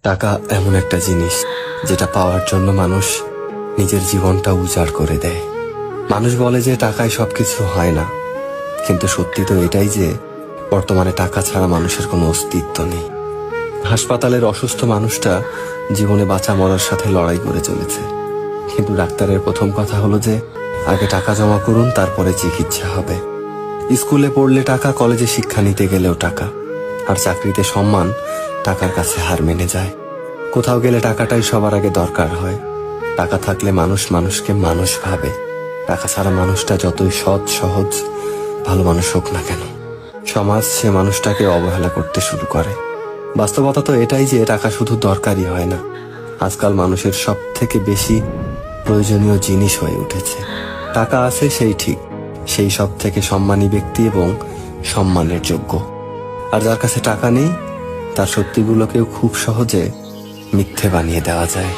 টাকা এমন একটা জিনিস যেটা পাওয়ার জন্য মানুষ নিজের জীবনটা উজাড় করে দেয়। মানুষ বলে যে টাকায় সবকিছু হয় না, কিন্তু সত্যি তো এটাই যে বর্তমানে টাকা ছাড়া মানুষের কোনো অস্তিত্ব নেই। হাসপাতালের অসুস্থ মানুষটা জীবনে বাঁচা মরার সাথে লড়াই করে চলেছে, কিন্তু ডাক্তারের প্রথম কথা হলো যে আগে টাকা জমা করুন, তারপরে চিকিৎসা হবে। স্কুলে পড়লে টাকা, কলেজে শিক্ষা নিতে গেলেও টাকা, আর চাকরিতে সম্মান টাকার কাছে হার মেনে যায়। কোথাও গেলে টাকাটাই সবার আগে দরকার হয়। টাকা থাকলে মানুষ মানুষকে মানুষ ভাবে। টাকা ছাড়া মানুষটা যতই সৎ সহজ ভালো মানুষ হোক না কেন, সমাজ সে মানুষটাকে অবহেলা করতে শুরু করে। বাস্তবতা তো এটাই যে টাকা শুধু দরকারই হয় না, আজকাল মানুষের সব থেকে বেশি প্রয়োজনীয় জিনিস হয়ে উঠেছে। টাকা আছে সেই ঠিক, সেই সব থেকে সম্মানী ব্যক্তি এবং সম্মানের যোগ্য। আর যার কাছে টাকা নেই, তার সত্যিগুলোকেও খুব সহজে মিথ্যে বানিয়ে দেওয়া যায়।